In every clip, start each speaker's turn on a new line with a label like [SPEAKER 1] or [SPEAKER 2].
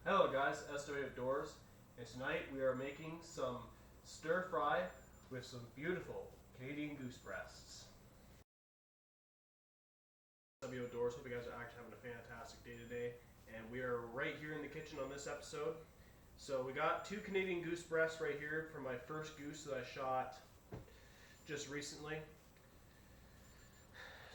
[SPEAKER 1] Hello guys, SW Outdoors, and tonight we are making some stir fry with some beautiful Canadian goose breasts. SW Outdoors, hope you guys are actually having a fantastic day today, and we are right here in the kitchen on this episode. So we got 2 Canadian goose breasts right here from my first goose that I shot just recently.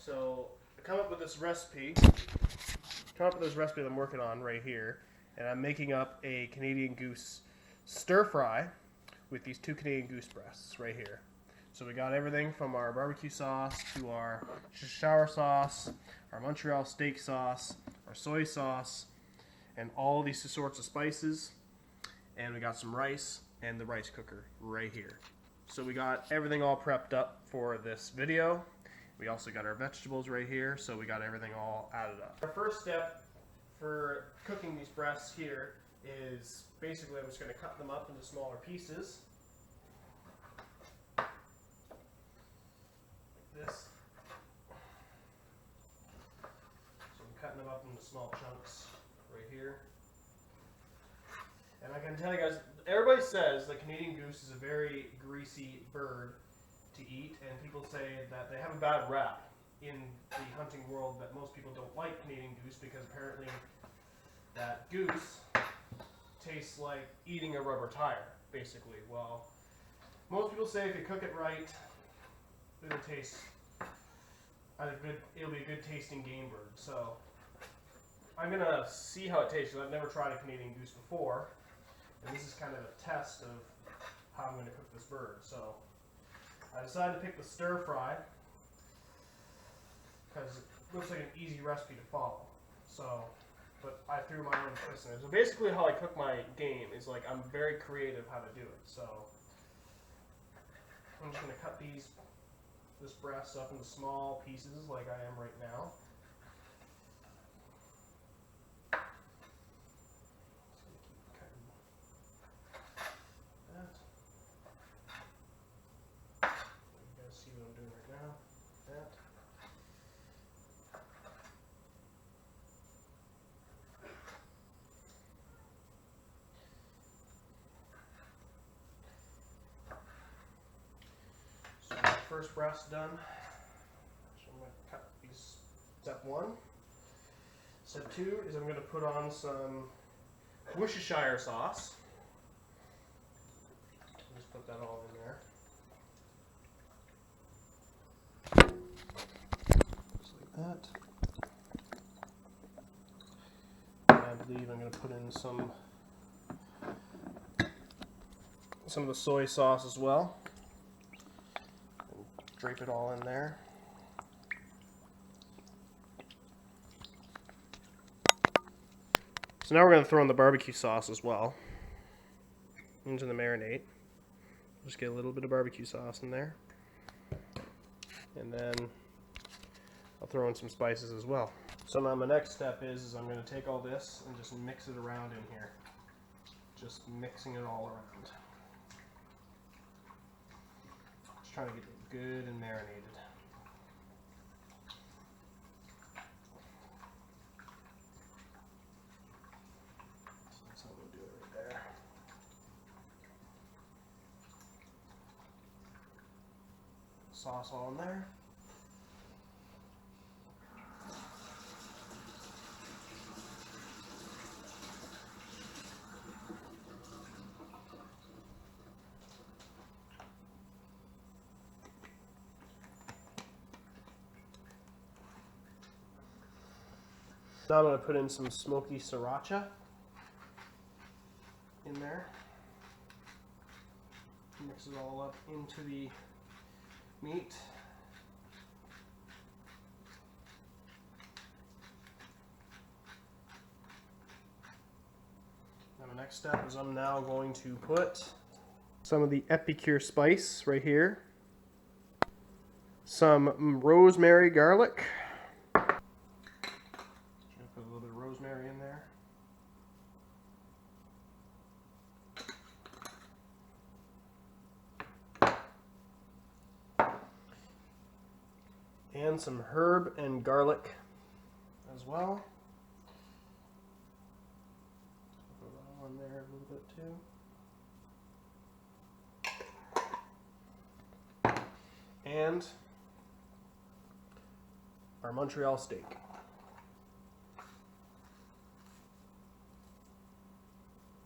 [SPEAKER 1] So I come up with this recipe that I'm working on right here. And I'm making up a Canadian goose stir fry with these 2 Canadian goose breasts right here. So we got everything from our barbecue sauce to our sour sauce, our Montreal steak sauce, our soy sauce, and all these sorts of spices. And we got some rice and the rice cooker right here. So we got everything all prepped up for this video. We also got our vegetables right here, so we got everything all added up. Our first step for cooking these breasts here is basically I'm just going to cut them up into smaller pieces like this. So I'm cutting them up into small chunks right here. And I can tell you guys, everybody says the Canadian goose is a very greasy bird to eat, and people say that they have a bad rap in the hunting world, that most people don't like Canadian goose because apparently that goose tastes like eating a rubber tire, basically. Well, most people say if you cook it right, it'll taste it'll be a good tasting game bird. So I'm gonna see how it tastes. I've never tried a Canadian goose before, and this is kind of a test of how I'm gonna cook this bird. So I decided to pick the stir fry because it looks like an easy recipe to follow. So, but I threw my own twist in it. So basically how I cook my game is like I'm very creative how to do it. So I'm just going to cut this breast up into small pieces like I am right now. You guys see what I'm doing right now? That. So my first breast done. So I'm going to cut these. Step 1. Step 2 is I'm going to put on some Worcestershire sauce. Just put that all in there. Just like that. And I believe I'm going to put in some of the soy sauce as well. And drape it all in there. So now we're going to throw in the barbecue sauce as well into the marinade. Just get a little bit of barbecue sauce in there. And then I'll throw in some spices as well. So now my next step is I'm going to take all this and just mix it around in here. Just mixing it all around. Just trying to get it good and marinated. So that's how we'll do it right there. Sauce all in there. Now I'm going to put in some smoky sriracha in there. Mix it all up into the meat. Now the next step is I'm now going to put some of the epicure spice right here. Some rosemary garlic. Put a little bit of rosemary in there. And some herb and garlic as well. bit too. And our Montreal steak.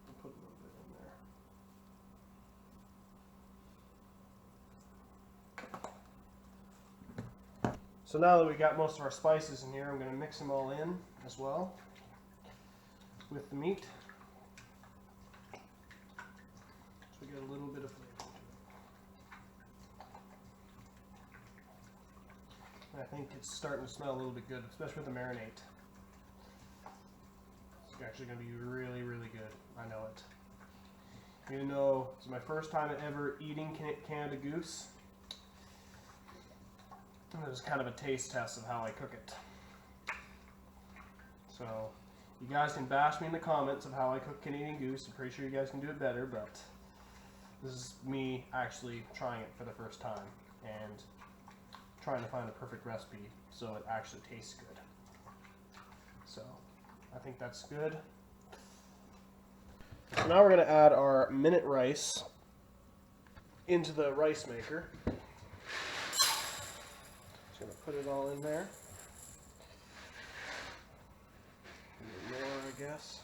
[SPEAKER 1] I'll put a little bit in there. So now that we got most of our spices in here, I'm going to mix them all in as well with the meat. So we get a little bit of flavor to it. I think it's starting to smell a little bit good, especially with the marinade. It's actually going to be really, really good. I know it. Even though it's my first time ever eating Canada goose, it was kind of a taste test of how I cook it. So you guys can bash me in the comments of how I cook Canadian goose. I'm pretty sure you guys can do it better, but this is me actually trying it for the first time and trying to find a perfect recipe so it actually tastes good. So I think that's good. So now we're going to add our minute rice into the rice maker. Just going to put it all in there. A little more, I guess.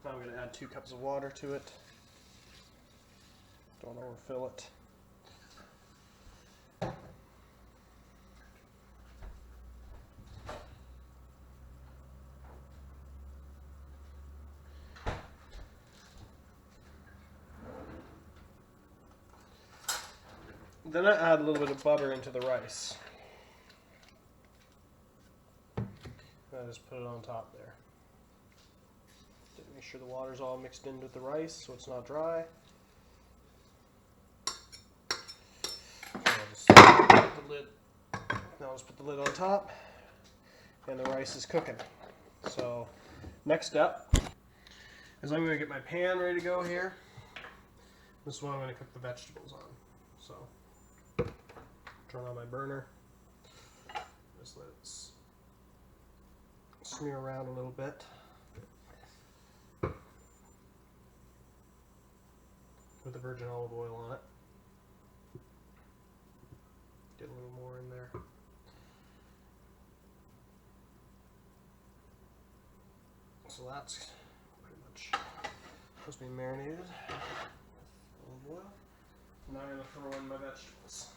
[SPEAKER 1] Now I'm going to add 2 cups of water to it. Don't overfill it. Then I add a little bit of butter into the rice. And I just put it on top there. Make sure the water's all mixed in with the rice so it's not dry. I'll just put the lid on top, and the rice is cooking. So next step is I'm going to get my pan ready to go here. This is what I'm going to cook the vegetables on. So turn on my burner. Just let it smear around a little bit. With the virgin olive oil on it. Get a little more in there. So that's pretty much supposed to be marinated with olive oil. Now I'm going to throw in my vegetables.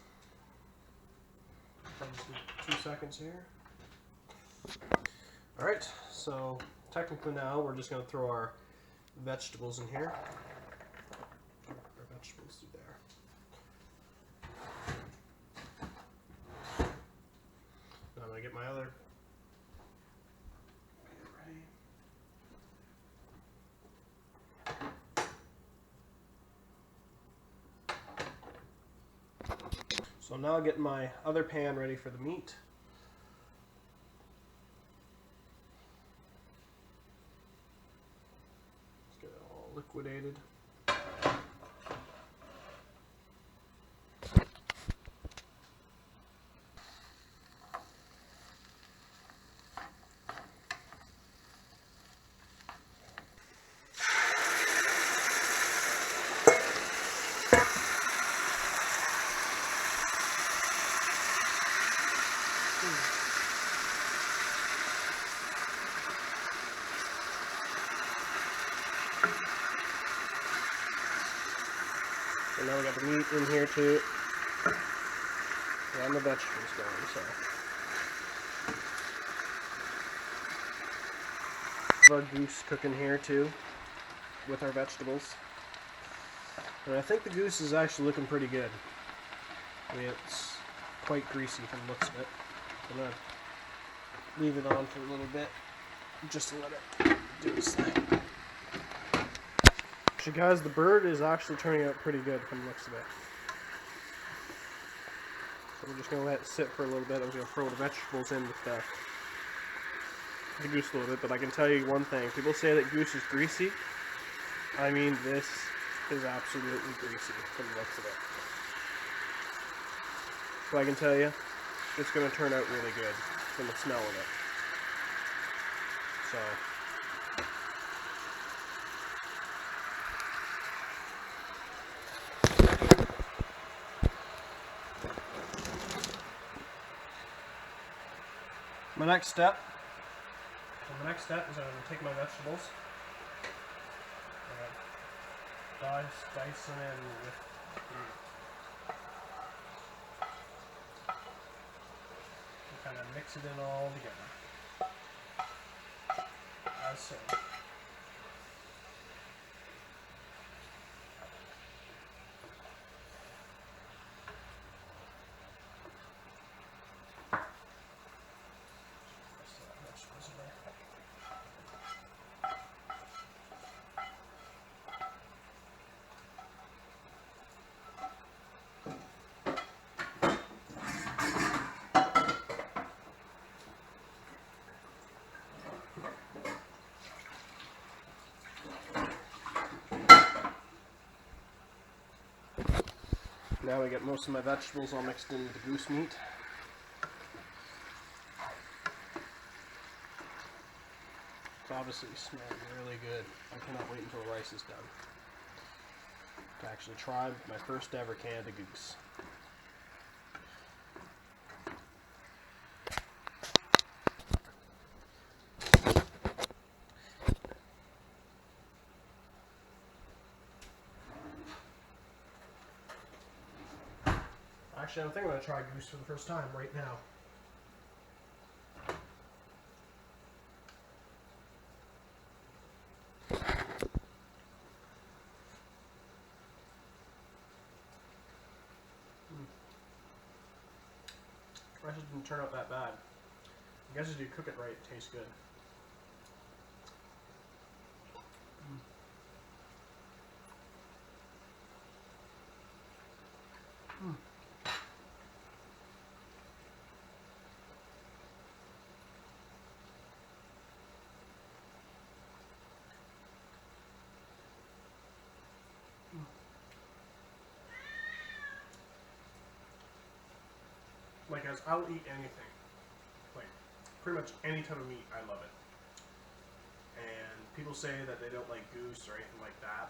[SPEAKER 1] I'll just do 2 seconds here. Alright, so technically now we're just going to throw our vegetables in here. Vegetables through there. Now I'm going to get my other ready. So I'm now getting my other pan ready for the meat. Let's get it all liquidated. And now we got the meat in here too. And the vegetables going, so. Our goose cooking here too, with our vegetables. And I think the goose is actually looking pretty good. I mean, it's quite greasy from the looks of it. I'm gonna leave it on for a little bit, just to let it do its thing. Actually, guys, the bird is actually turning out pretty good from the looks of it. So we're just going to let it sit for a little bit. I was going to throw the vegetables in with the goose a little bit, but I can tell you one thing. People say that goose is greasy. I mean, this is absolutely greasy from the looks of it. So I can tell you, it's going to turn out really good from the smell of it. So, my next step is I'm going to take my vegetables and dice them in with and kind of mix it in all together, as so. Now I get most of my vegetables all mixed in with the goose meat. It's obviously smelling really good. I cannot wait until the rice is done to actually try my first ever Canada goose. Actually, I think I'm going to try goose for the first time right now. Rice didn't turn out that bad. I guess if you cook it right, it tastes good. Like, guys, I'll eat anything. Like, pretty much any type of meat, I love it. And people say that they don't like goose or anything like that.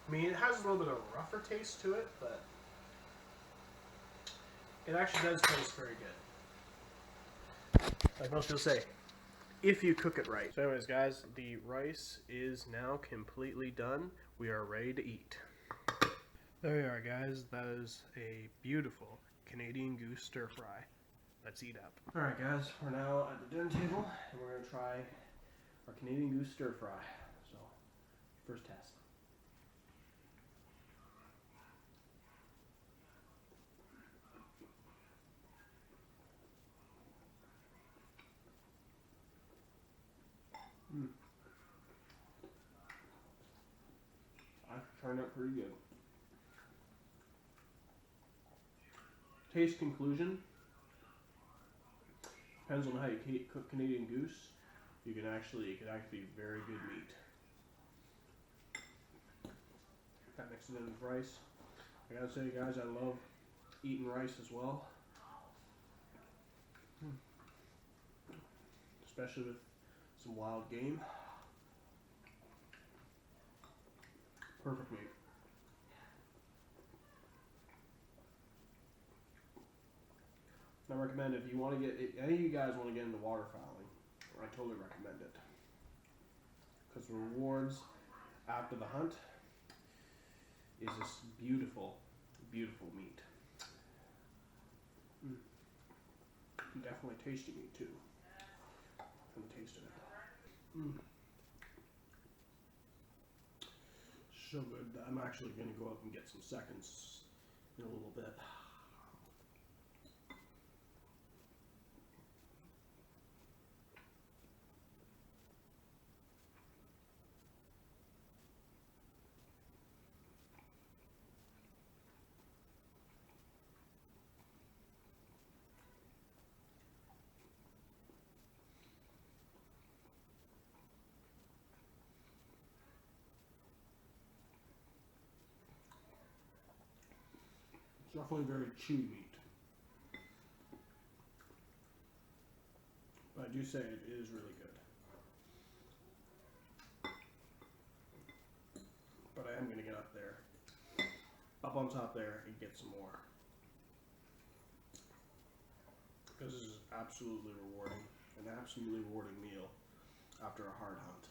[SPEAKER 1] I mean, it has a little bit of a rougher taste to it, but it actually does taste very good. Like most people say, if you cook it right. So anyways, guys, the rice is now completely done. We are ready to eat. There we are, guys. That is a beautiful Canadian goose stir fry. Let's eat up. Alright, guys, we're now at the dinner table and we're going to try our Canadian goose stir fry. So, first test. That turned out pretty good. Taste conclusion. Depends on how you cook Canadian goose. It could actually be very good meat. Got mixed it in with rice. I gotta say, guys, I love eating rice as well. Especially with some wild game. Perfect meat. I recommend if you want to get, if any of you guys want to get into waterfowling, I totally recommend it. Because the rewards after the hunt is this beautiful, beautiful meat. Definitely tasty meat too. From the taste of it. So good. I'm actually going to go up and get some seconds in a little bit. It's definitely very chewy meat. But I do say it is really good. But I am going to get up there. Up on top there and get some more. Because this is absolutely rewarding. An absolutely rewarding meal after a hard hunt.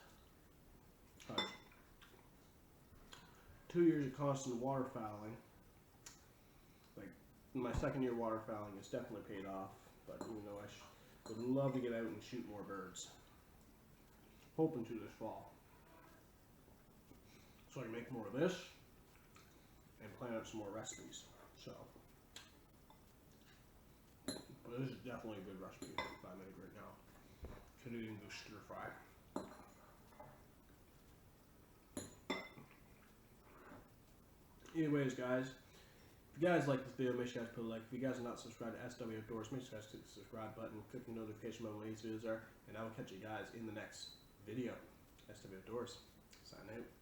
[SPEAKER 1] 2 years of constant waterfowling. Like, my second year waterfowling has definitely paid off. But even though I would love to get out and shoot more birds. Hoping to this fall. So I can make more of this and plan out some more recipes. So, but this is definitely a good recipe that I made right now. Canadian goose stir fry. Anyways, guys, if you guys like this video, make sure you guys put a like. If you guys are not subscribed to SW Outdoors, make sure you guys click the subscribe button, click the notification button when these videos are, and I will catch you guys in the next video. SW Outdoors, sign out.